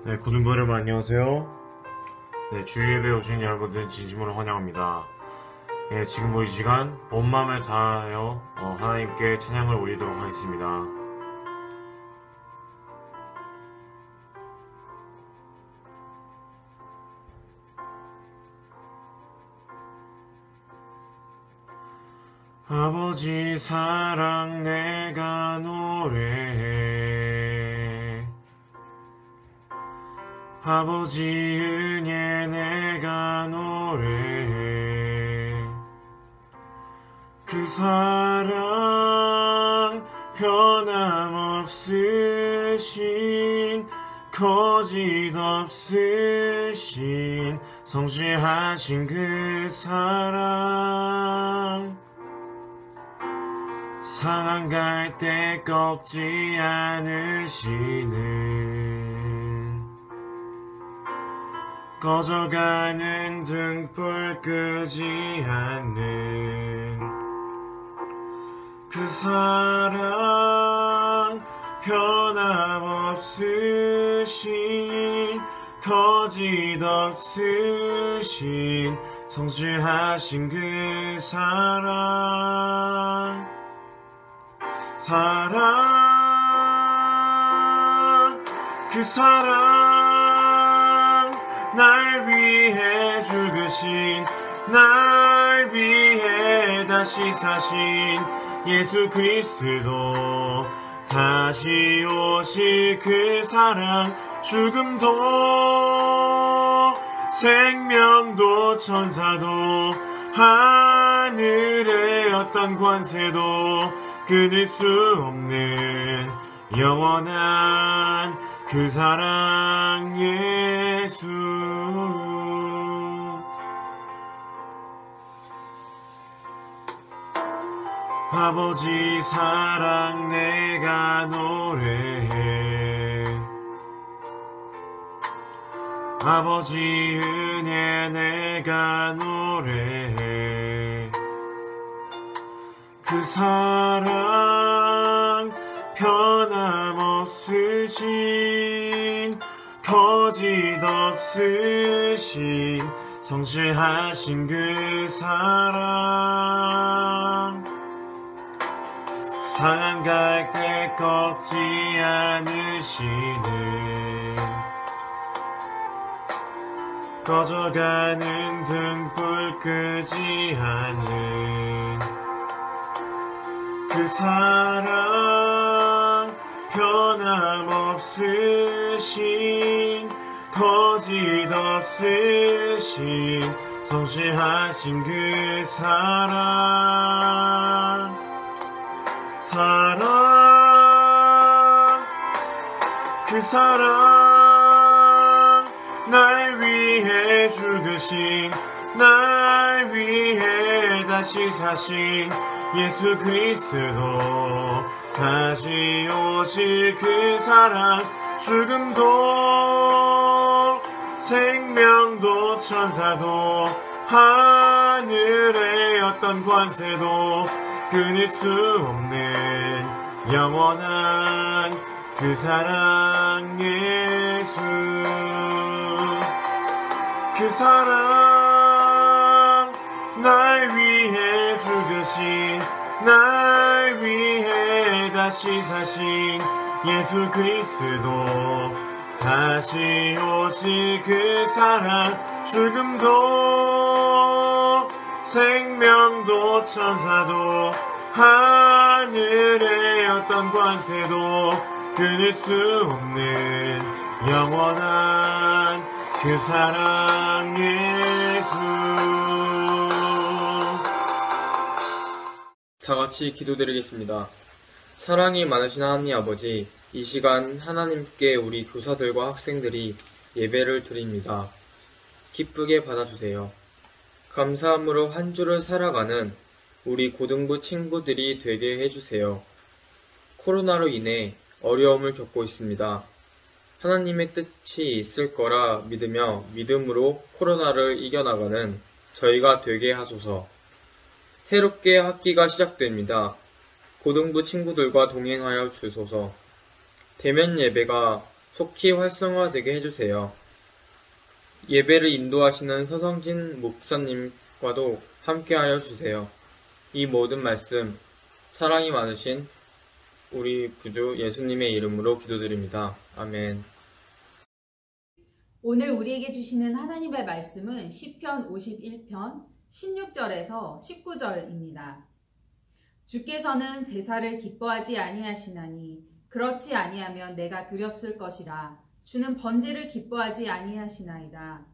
네, 고등부 여러분 안녕하세요. 네, 주일예배 오신 여러분들 진심으로 환영합니다. 네, 지금 이 시간 온 마음을 다하여 하나님께 찬양을 올리도록 하겠습니다. 아버지 사랑 내가 노래해, 아버지 은혜 내가 노래해. 그 사랑 변함없으신, 거짓 없으신, 성실하신 그 사랑, 상한 갈대 꺾지 않으시는, 꺼져가는 등불 끄지 않는 그 사랑, 변함없으신, 거짓 없으신, 성실하신 그 사랑, 그 사랑, 날 위해 죽으신, 날 위해 다시 사신 예수 그리스도, 다시 오실 그 사랑, 죽음도 생명도 천사도 하늘의 어떤 권세도 끊을 수 없는 영원한 그 사랑 예수. 아버지 사랑 내가 노래해, 아버지 은혜 내가 노래해. 그 사랑 변함없으신, 거짓 없으신, 성실하신 그 사랑, 상한 갈대 꺾지 않으시는, 꺼져가는 등불 끄지 않는 그 사랑, 변함없으신, 거짓 없으신, 성실하신 그 사랑, 그 사랑, 날 위해 죽으신, 날 위해 다시 사신 예수 그리스도, 다시 오실 그 사랑, 죽음도 생명도 천사도 하늘의 어떤 권세도 끊을 수 없는 영원한 그 사랑 예수. 그 사랑, 날 위해 죽으신, 날 위해 다시 사신 예수 그리스도, 다시 오실 그 사랑, 죽음도 생명도 천사도 하늘의 어떤 권세도 끊을 수 없는 영원한 그 사랑 예수. 다 같이 기도드리겠습니다. 사랑이 많으신 하나님 아버지, 이 시간 하나님께 우리 교사들과 학생들이 예배를 드립니다. 기쁘게 받아주세요. 감사함으로 한 주를 살아가는 우리 고등부 친구들이 되게 해주세요. 코로나로 인해 어려움을 겪고 있습니다. 하나님의 뜻이 있을 거라 믿으며 믿음으로 코로나를 이겨나가는 저희가 되게 하소서. 새롭게 학기가 시작됩니다. 고등부 친구들과 동행하여 주소서. 대면 예배가 속히 활성화되게 해주세요. 예배를 인도하시는 서성진 목사님과도 함께하여 주세요. 이 모든 말씀, 사랑이 많으신 우리 구주 예수님의 이름으로 기도드립니다. 아멘. 오늘 우리에게 주시는 하나님의 말씀은 시편 51편 16절에서 19절입니다. 주께서는 제사를 기뻐하지 아니하시나니 그렇지 아니하면 내가 드렸을 것이라. 주는 번제를 기뻐하지 아니하시나이다.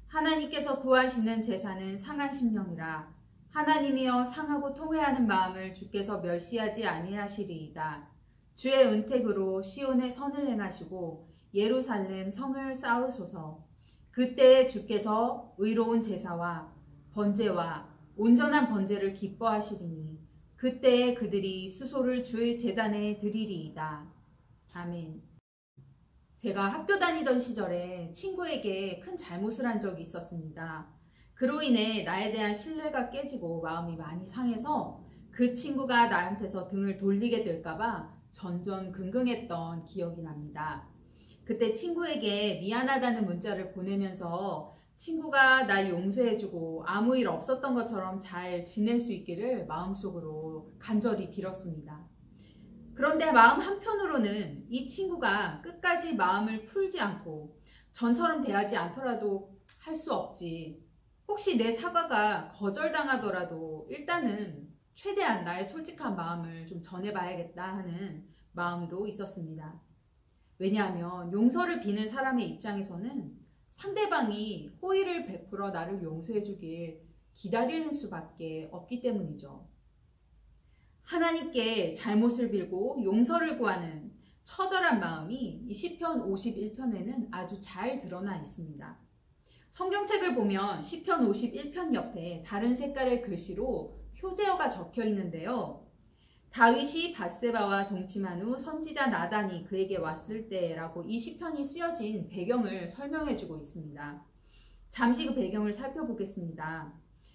하나님께서 구하시는 제사는 상한 심령이라. 하나님이여 상하고 통회하는 마음을 주께서 멸시하지 아니하시리이다. 주의 은택으로 시온의 선을 행하시고 예루살렘 성을 쌓으소서. 그때에 주께서 의로운 제사와 번제와 온전한 번제를 기뻐하시리니 그때에 그들이 수소를 주의 제단에 드리리이다. 아멘. 제가 학교 다니던 시절에 친구에게 큰 잘못을 한 적이 있었습니다. 그로 인해 나에 대한 신뢰가 깨지고 마음이 많이 상해서 그 친구가 나한테서 등을 돌리게 될까봐 전전긍긍했던 기억이 납니다. 그때 친구에게 미안하다는 문자를 보내면서 친구가 날 용서해주고 아무 일 없었던 것처럼 잘 지낼 수 있기를 마음속으로 간절히 빌었습니다. 그런데 마음 한편으로는 이 친구가 끝까지 마음을 풀지 않고 전처럼 대하지 않더라도 할 수 없지. 혹시 내 사과가 거절당하더라도 일단은 최대한 나의 솔직한 마음을 좀 전해봐야겠다 하는 마음도 있었습니다. 왜냐하면 용서를 비는 사람의 입장에서는 상대방이 호의를 베풀어 나를 용서해 주길 기다리는 수밖에 없기 때문이죠. 하나님께 잘못을 빌고 용서를 구하는 처절한 마음이 이 시편 51편에는 아주 잘 드러나 있습니다. 성경책을 보면 시편 51편 옆에 다른 색깔의 글씨로 효제어가 적혀 있는데요. 다윗이 밧세바와 동침한 후 선지자 나단이 그에게 왔을 때라고 이 시편이 쓰여진 배경을 설명해 주고 있습니다. 잠시 그 배경을 살펴보겠습니다.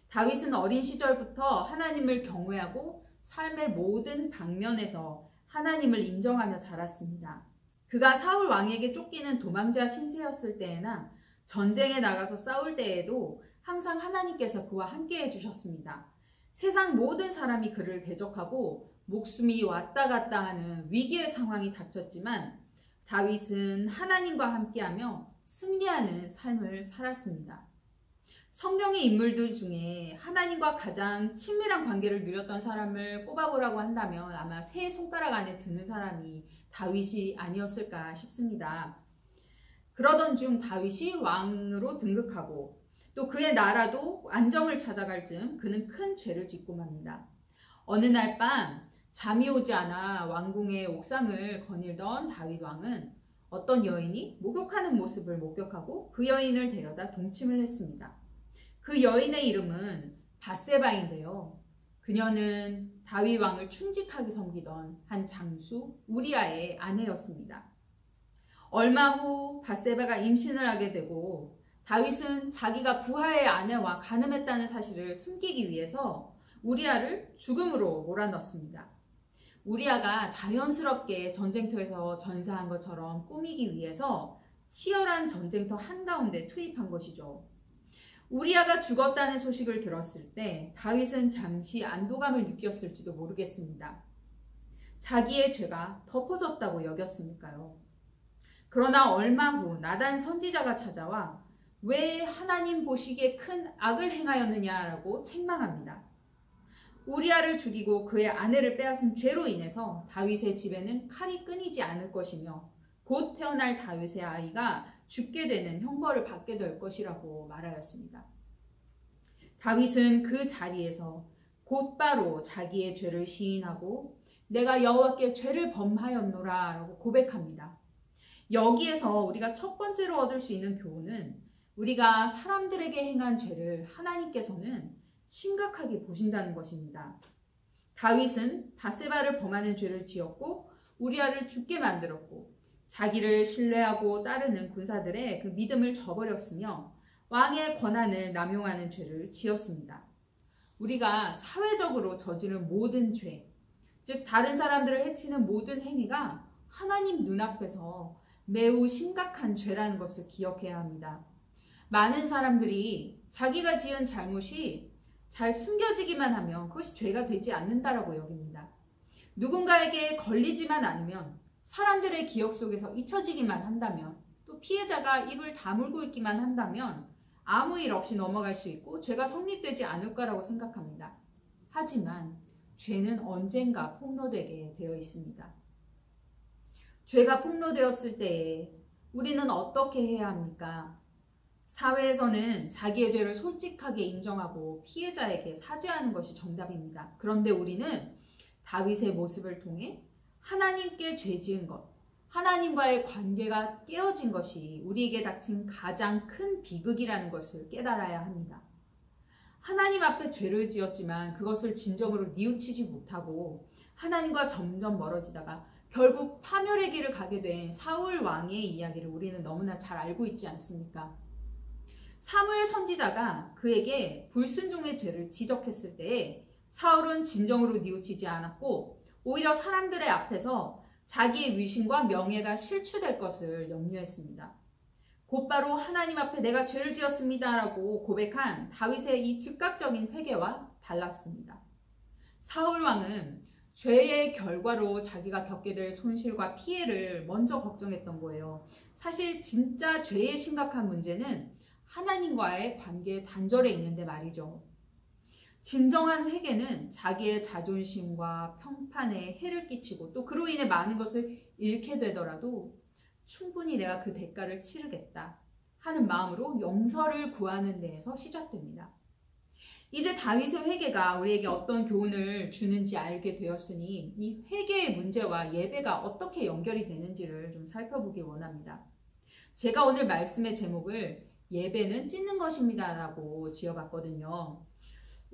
다윗은 어린 시절부터 하나님을 경외하고 삶의 모든 방면에서 하나님을 인정하며 자랐습니다. 그가 사울 왕에게 쫓기는 도망자 신세였을 때에나 전쟁에 나가서 싸울 때에도 항상 하나님께서 그와 함께 해주셨습니다. 세상 모든 사람이 그를 대적하고 목숨이 왔다 갔다 하는 위기의 상황이 닥쳤지만 다윗은 하나님과 함께하며 승리하는 삶을 살았습니다. 성경의 인물들 중에 하나님과 가장 친밀한 관계를 누렸던 사람을 꼽아보라고 한다면 아마 세 손가락 안에 드는 사람이 다윗이 아니었을까 싶습니다. 그러던 중 다윗이 왕으로 등극하고 또 그의 나라도 안정을 찾아갈 즈음 그는 큰 죄를 짓고 맙니다. 어느 날 밤 잠이 오지 않아 왕궁의 옥상을 거닐던 다윗 왕은 어떤 여인이 목욕하는 모습을 목격하고 그 여인을 데려다 동침을 했습니다. 그 여인의 이름은 밧세바인데요. 그녀는 다윗 왕을 충직하게 섬기던 한 장수 우리아의 아내였습니다. 얼마 후 밧세바가 임신을 하게 되고 다윗은 자기가 부하의 아내와 간음했다는 사실을 숨기기 위해서 우리아를 죽음으로 몰아넣습니다. 우리아가 자연스럽게 전쟁터에서 전사한 것처럼 꾸미기 위해서 치열한 전쟁터 한가운데 투입한 것이죠. 우리아가 죽었다는 소식을 들었을 때 다윗은 잠시 안도감을 느꼈을지도 모르겠습니다. 자기의 죄가 덮어졌다고 여겼으니까요. 그러나 얼마 후 나단 선지자가 찾아와 왜 하나님 보시기에 큰 악을 행하였느냐라고 책망합니다. 우리아를 죽이고 그의 아내를 빼앗은 죄로 인해서 다윗의 집에는 칼이 끊이지 않을 것이며 곧 태어날 다윗의 아이가 죽게 되는 형벌을 받게 될 것이라고 말하였습니다. 다윗은 그 자리에서 곧바로 자기의 죄를 시인하고 내가 여호와께 죄를 범하였노라 라고 고백합니다. 여기에서 우리가 첫 번째로 얻을 수 있는 교훈은 우리가 사람들에게 행한 죄를 하나님께서는 심각하게 보신다는 것입니다. 다윗은 밧세바를 범하는 죄를 지었고 우리아를 죽게 만들었고 자기를 신뢰하고 따르는 군사들의 그 믿음을 저버렸으며 왕의 권한을 남용하는 죄를 지었습니다. 우리가 사회적으로 저지른 모든 죄, 즉 다른 사람들을 해치는 모든 행위가 하나님 눈앞에서 매우 심각한 죄라는 것을 기억해야 합니다. 많은 사람들이 자기가 지은 잘못이 잘 숨겨지기만 하면 그것이 죄가 되지 않는다라고 여깁니다. 누군가에게 걸리지만 않으면, 사람들의 기억 속에서 잊혀지기만 한다면, 또 피해자가 입을 다물고 있기만 한다면 아무 일 없이 넘어갈 수 있고 죄가 성립되지 않을 거라고 생각합니다. 하지만 죄는 언젠가 폭로되게 되어 있습니다. 죄가 폭로되었을 때에 우리는 어떻게 해야 합니까? 사회에서는 자기의 죄를 솔직하게 인정하고 피해자에게 사죄하는 것이 정답입니다. 그런데 우리는 다윗의 모습을 통해 하나님께 죄 지은 것, 하나님과의 관계가 깨어진 것이 우리에게 닥친 가장 큰 비극이라는 것을 깨달아야 합니다. 하나님 앞에 죄를 지었지만 그것을 진정으로 뉘우치지 못하고 하나님과 점점 멀어지다가 결국 파멸의 길을 가게 된 사울 왕의 이야기를 우리는 너무나 잘 알고 있지 않습니까? 사무엘 선지자가 그에게 불순종의 죄를 지적했을 때에 사울은 진정으로 뉘우치지 않았고 오히려 사람들의 앞에서 자기의 위신과 명예가 실추될 것을 염려했습니다. 곧바로 하나님 앞에 내가 죄를 지었습니다 라고 고백한 다윗의 이 즉각적인 회개와 달랐습니다. 사울 왕은 죄의 결과로 자기가 겪게 될 손실과 피해를 먼저 걱정했던 거예요. 사실 진짜 죄의 심각한 문제는 하나님과의 관계 단절에 있는데 말이죠. 진정한 회개는 자기의 자존심과 평판에 해를 끼치고 또 그로 인해 많은 것을 잃게 되더라도 충분히 내가 그 대가를 치르겠다 하는 마음으로 용서를 구하는 데에서 시작됩니다. 이제 다윗의 회개가 우리에게 어떤 교훈을 주는지 알게 되었으니 이 회개의 문제와 예배가 어떻게 연결이 되는지를 좀 살펴보길 원합니다. 제가 오늘 말씀의 제목을 예배는 찢는 것입니다 라고 지어봤거든요.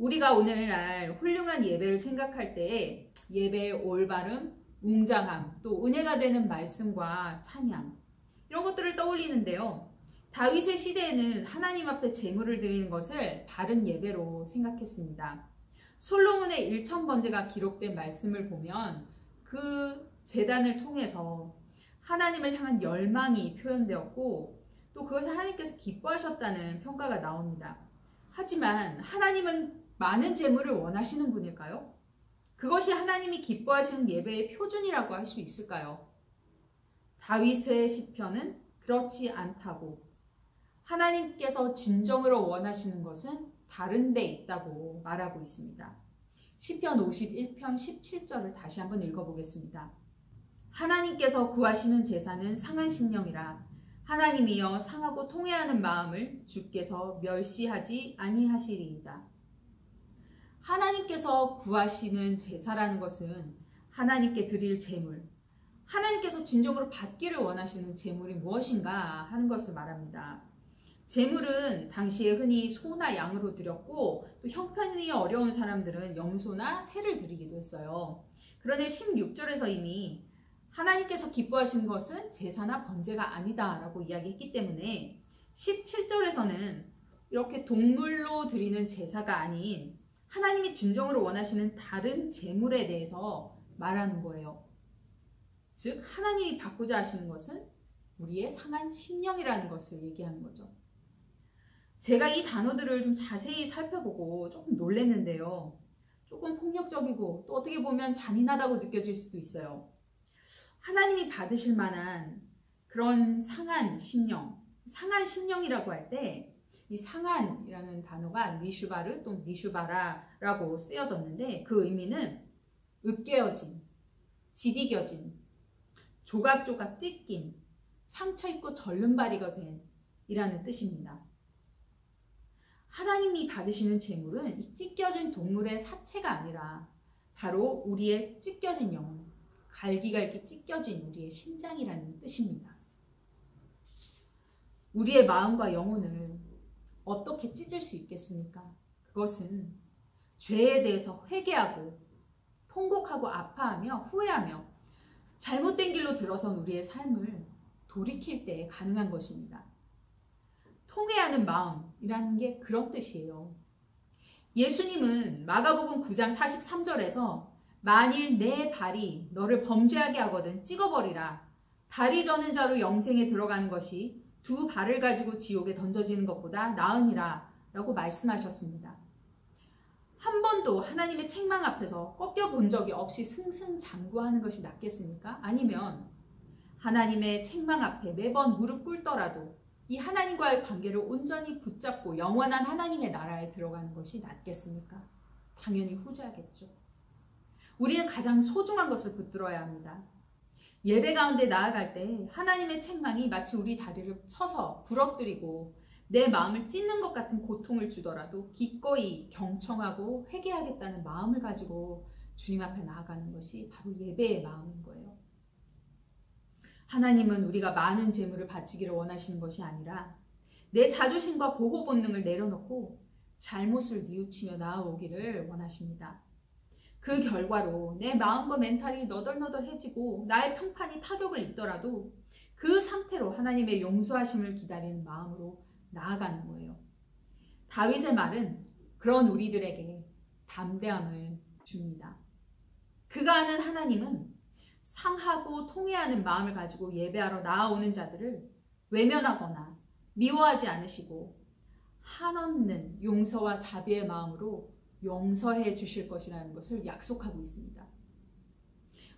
우리가 오늘날 훌륭한 예배를 생각할 때에 예배의 올바름, 웅장함, 또 은혜가 되는 말씀과 찬양 이런 것들을 떠올리는데요. 다윗의 시대에는 하나님 앞에 제물을 드리는 것을 바른 예배로 생각했습니다. 솔로몬의 일천번제가 기록된 말씀을 보면 그 제단을 통해서 하나님을 향한 열망이 표현되었고 또 그것을 하나님께서 기뻐하셨다는 평가가 나옵니다. 하지만 하나님은 많은 제물을 원하시는 분일까요? 그것이 하나님이 기뻐하시는 예배의 표준이라고 할 수 있을까요? 다윗의 시편은 그렇지 않다고, 하나님께서 진정으로 원하시는 것은 다른 데 있다고 말하고 있습니다. 시편 51편 17절을 다시 한번 읽어보겠습니다. 하나님께서 구하시는 제사는 상한 심령이라. 하나님이여 상하고 통회하는 마음을 주께서 멸시하지 아니하시리이다. 하나님께서 구하시는 제사라는 것은 하나님께 드릴 제물, 하나님께서 진정으로 받기를 원하시는 제물이 무엇인가 하는 것을 말합니다. 제물은 당시에 흔히 소나 양으로 드렸고 또 형편이 어려운 사람들은 염소나 새를 드리기도 했어요. 그런데 16절에서 이미 하나님께서 기뻐하시는 것은 제사나 번제가 아니다 라고 이야기했기 때문에 17절에서는 이렇게 동물로 드리는 제사가 아닌 하나님이 진정으로 원하시는 다른 제물에 대해서 말하는 거예요. 즉 하나님이 받고자 하시는 것은 우리의 상한 심령이라는 것을 얘기하는 거죠. 제가 이 단어들을 좀 자세히 살펴보고 조금 놀랐는데요. 조금 폭력적이고 또 어떻게 보면 잔인하다고 느껴질 수도 있어요. 하나님이 받으실 만한 그런 상한 심령, 상한 심령이라고 할 때 이 상한이라는 단어가 니슈바르 또 니슈바라라고 쓰여졌는데 그 의미는 으깨어진, 지디겨진, 조각조각 찢긴, 상처 입고 절름발이가 된 이라는 뜻입니다. 하나님이 받으시는 제물은 이 찢겨진 동물의 사체가 아니라 바로 우리의 찢겨진 영혼, 갈기갈기 찢겨진 우리의 심장이라는 뜻입니다. 우리의 마음과 영혼을 어떻게 찢을 수 있겠습니까? 그것은 죄에 대해서 회개하고 통곡하고 아파하며 후회하며 잘못된 길로 들어선 우리의 삶을 돌이킬 때 가능한 것입니다. 통회하는 마음이라는 게 그런 뜻이에요. 예수님은 마가복음 9장 43절에서 만일 내 발이 너를 범죄하게 하거든 찍어버리라. 다리 저는 자로 영생에 들어가는 것이 두 발을 가지고 지옥에 던져지는 것보다 나으니라 라고 말씀하셨습니다. 한 번도 하나님의 책망 앞에서 꺾여 본 적이 없이 승승장구하는 것이 낫겠습니까? 아니면 하나님의 책망 앞에 매번 무릎 꿇더라도 이 하나님과의 관계를 온전히 붙잡고 영원한 하나님의 나라에 들어가는 것이 낫겠습니까? 당연히 후자겠죠. 우리는 가장 소중한 것을 붙들어야 합니다. 예배 가운데 나아갈 때 하나님의 책망이 마치 우리 다리를 쳐서 부러뜨리고 내 마음을 찢는 것 같은 고통을 주더라도 기꺼이 경청하고 회개하겠다는 마음을 가지고 주님 앞에 나아가는 것이 바로 예배의 마음인 거예요. 하나님은 우리가 많은 재물을 바치기를 원하시는 것이 아니라 내 자존심과 보호 본능을 내려놓고 잘못을 뉘우치며 나아오기를 원하십니다. 그 결과로 내 마음과 멘탈이 너덜너덜해지고 나의 평판이 타격을 입더라도 그 상태로 하나님의 용서하심을 기다리는 마음으로 나아가는 거예요. 다윗의 말은 그런 우리들에게 담대함을 줍니다. 그가 아는 하나님은 상하고 통회하는 마음을 가지고 예배하러 나아오는 자들을 외면하거나 미워하지 않으시고 한없는 용서와 자비의 마음으로 용서해 주실 것이라는 것을 약속하고 있습니다.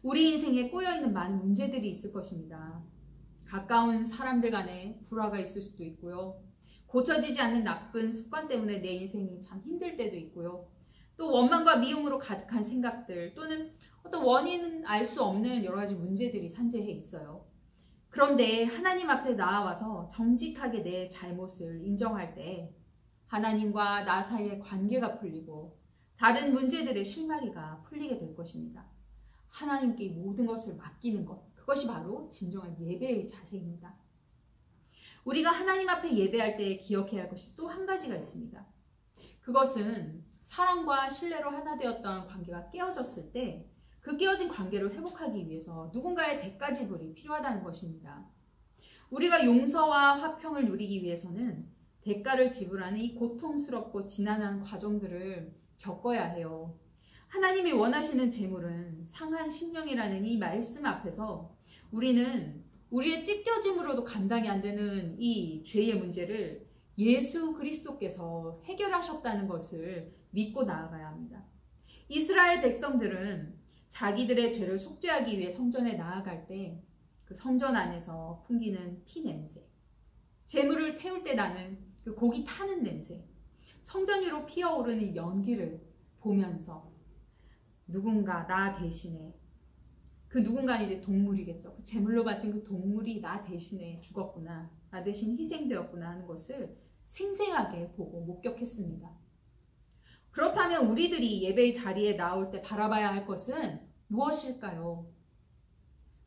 우리 인생에 꼬여있는 많은 문제들이 있을 것입니다. 가까운 사람들 간에 불화가 있을 수도 있고요. 고쳐지지 않는 나쁜 습관 때문에 내 인생이 참 힘들 때도 있고요. 또 원망과 미움으로 가득한 생각들 또는 어떤 원인은 알 수 없는 여러 가지 문제들이 산재해 있어요. 그런데 하나님 앞에 나아와서 정직하게 내 잘못을 인정할 때 하나님과 나 사이의 관계가 풀리고 다른 문제들의 실마리가 풀리게 될 것입니다. 하나님께 모든 것을 맡기는 것, 그것이 바로 진정한 예배의 자세입니다. 우리가 하나님 앞에 예배할 때 기억해야 할 것이 또 한 가지가 있습니다. 그것은 사랑과 신뢰로 하나 되었던 관계가 깨어졌을 때 그 깨어진 관계를 회복하기 위해서 누군가의 대가 지불이 필요하다는 것입니다. 우리가 용서와 화평을 누리기 위해서는 대가를 지불하는 이 고통스럽고 지난한 과정들을 겪어야 해요. 하나님이 원하시는 재물은 상한 심령이라는 이 말씀 앞에서 우리는 우리의 찢겨짐으로도 감당이 안 되는 이 죄의 문제를 예수 그리스도께서 해결하셨다는 것을 믿고 나아가야 합니다. 이스라엘 백성들은 자기들의 죄를 속죄하기 위해 성전에 나아갈 때 그 성전 안에서 풍기는 피 냄새, 재물을 태울 때 나는 그 고기 타는 냄새, 성전 위로 피어오르는 연기를 보면서 누군가 나 대신에, 그 누군가는 이제 동물이겠죠. 그 제물로 바친 그 동물이 나 대신에 죽었구나, 나 대신 희생되었구나 하는 것을 생생하게 보고 목격했습니다. 그렇다면 우리들이 예배의 자리에 나올 때 바라봐야 할 것은 무엇일까요?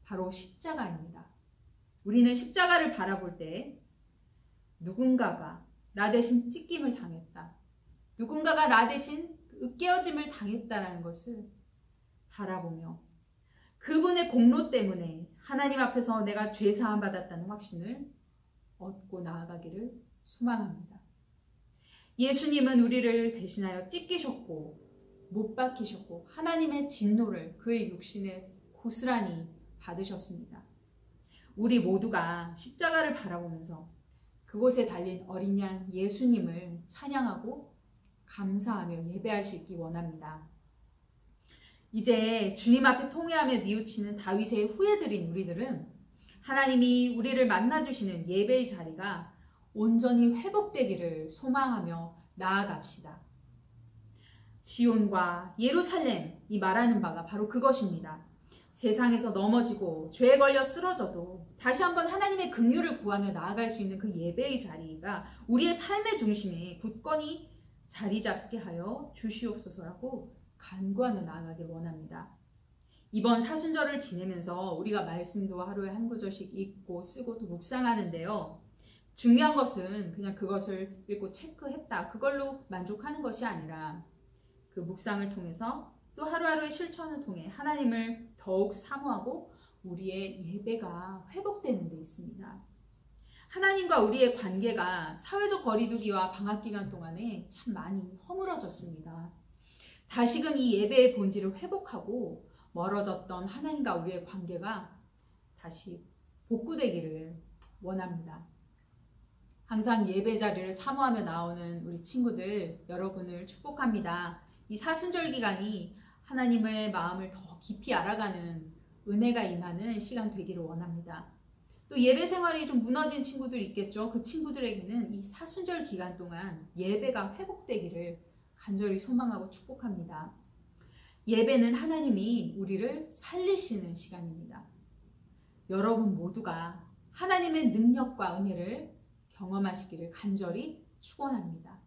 바로 십자가입니다. 우리는 십자가를 바라볼 때 누군가가 나 대신 찢김을 당했다, 누군가가 나 대신 으깨어짐을 당했다라는 것을 바라보며 그분의 공로 때문에 하나님 앞에서 내가 죄사함 받았다는 확신을 얻고 나아가기를 소망합니다. 예수님은 우리를 대신하여 찢기셨고 못 박히셨고 하나님의 진노를 그의 육신에 고스란히 받으셨습니다. 우리 모두가 십자가를 바라보면서 그곳에 달린 어린 양 예수님을 찬양하고 감사하며 예배할 수 있기 원합니다. 이제 주님 앞에 통회하며 뉘우치는 다윗의 후예들인 우리들은 하나님이 우리를 만나주시는 예배의 자리가 온전히 회복되기를 소망하며 나아갑시다. 시온과 예루살렘이 말하는 바가 바로 그것입니다. 세상에서 넘어지고 죄에 걸려 쓰러져도 다시 한번 하나님의 긍휼을 구하며 나아갈 수 있는 그 예배의 자리가 우리의 삶의 중심에 굳건히 자리 잡게 하여 주시옵소서라고 간구하며 나아가길 원합니다. 이번 사순절을 지내면서 우리가 말씀도 하루에 한 구절씩 읽고 쓰고 또 묵상하는데요. 중요한 것은 그냥 그것을 읽고 체크했다, 그걸로 만족하는 것이 아니라 그 묵상을 통해서 또 하루하루의 실천을 통해 하나님을 더욱 사모하고 우리의 예배가 회복되는 데 있습니다. 하나님과 우리의 관계가 사회적 거리두기와 방학기간 동안에 참 많이 허물어졌습니다. 다시금 이 예배의 본질을 회복하고 멀어졌던 하나님과 우리의 관계가 다시 복구되기를 원합니다. 항상 예배 자리를 사모하며 나오는 우리 친구들 여러분을 축복합니다. 이 사순절 기간이 하나님의 마음을 더 깊이 알아가는 은혜가 임하는 시간 되기를 원합니다. 또 예배 생활이 좀 무너진 친구들 있겠죠. 그 친구들에게는 이 사순절 기간 동안 예배가 회복되기를 간절히 소망하고 축복합니다. 예배는 하나님이 우리를 살리시는 시간입니다. 여러분 모두가 하나님의 능력과 은혜를 경험하시기를 간절히 축원합니다.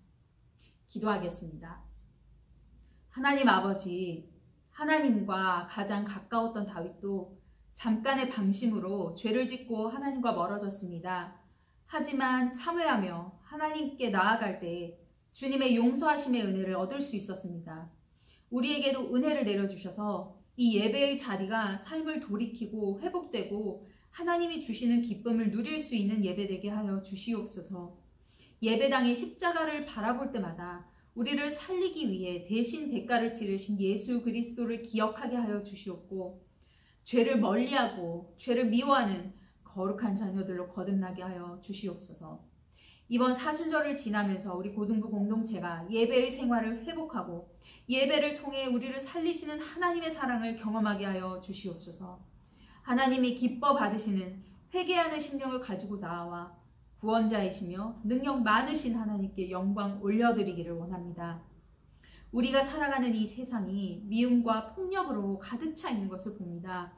기도하겠습니다. 하나님 아버지, 하나님과 가장 가까웠던 다윗도 잠깐의 방심으로 죄를 짓고 하나님과 멀어졌습니다. 하지만 참회하며 하나님께 나아갈 때에 주님의 용서하심의 은혜를 얻을 수 있었습니다. 우리에게도 은혜를 내려주셔서 이 예배의 자리가 삶을 돌이키고 회복되고 하나님이 주시는 기쁨을 누릴 수 있는 예배되게 하여 주시옵소서. 예배당의 십자가를 바라볼 때마다 우리를 살리기 위해 대신 대가를 치르신 예수 그리스도를 기억하게 하여 주시옵고 죄를 멀리하고 죄를 미워하는 거룩한 자녀들로 거듭나게 하여 주시옵소서. 이번 사순절을 지나면서 우리 고등부 공동체가 예배의 생활을 회복하고 예배를 통해 우리를 살리시는 하나님의 사랑을 경험하게 하여 주시옵소서. 하나님이 기뻐 받으시는 회개하는 심령을 가지고 나와 구원자이시며 능력 많으신 하나님께 영광 올려드리기를 원합니다. 우리가 살아가는 이 세상이 미움과 폭력으로 가득 차 있는 것을 봅니다.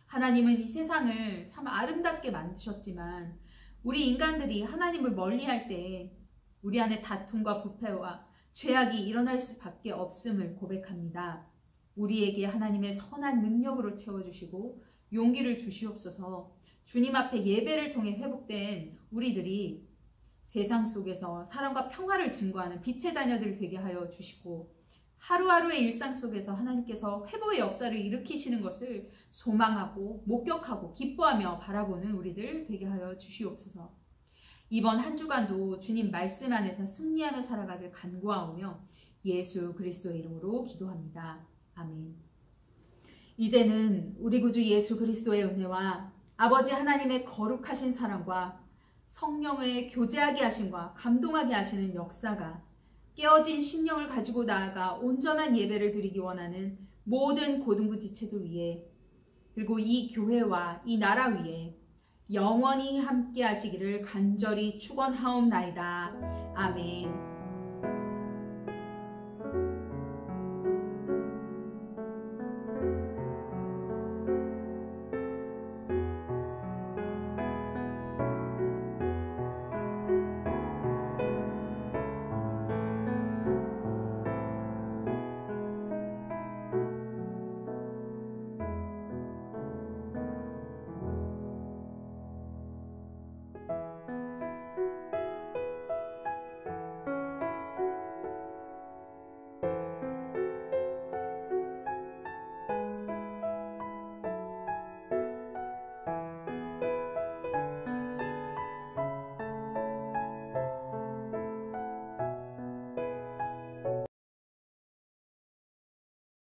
하나님은 이 세상을 참 아름답게 만드셨지만 우리 인간들이 하나님을 멀리할 때 우리 안에 다툼과 부패와 죄악이 일어날 수밖에 없음을 고백합니다. 우리에게 하나님의 선한 능력으로 채워주시고 용기를 주시옵소서. 주님 앞에 예배를 통해 회복된 우리들이 세상 속에서 사랑과 평화를 증거하는 빛의 자녀들 되게 하여 주시고 하루하루의 일상 속에서 하나님께서 회복의 역사를 일으키시는 것을 소망하고 목격하고 기뻐하며 바라보는 우리들 되게 하여 주시옵소서. 이번 한 주간도 주님 말씀 안에서 승리하며 살아가길 간구하오며 예수 그리스도의 이름으로 기도합니다. 아멘. 이제는 우리 구주 예수 그리스도의 은혜와 아버지 하나님의 거룩하신 사랑과 성령의 교제하게 하심과 감동하게 하시는 역사가 깨어진 심령을 가지고 나아가 온전한 예배를 드리기 원하는 모든 고등부 지체들 위해 그리고 이 교회와 이 나라 위에 영원히 함께 하시기를 간절히 축원하옵나이다. 아멘.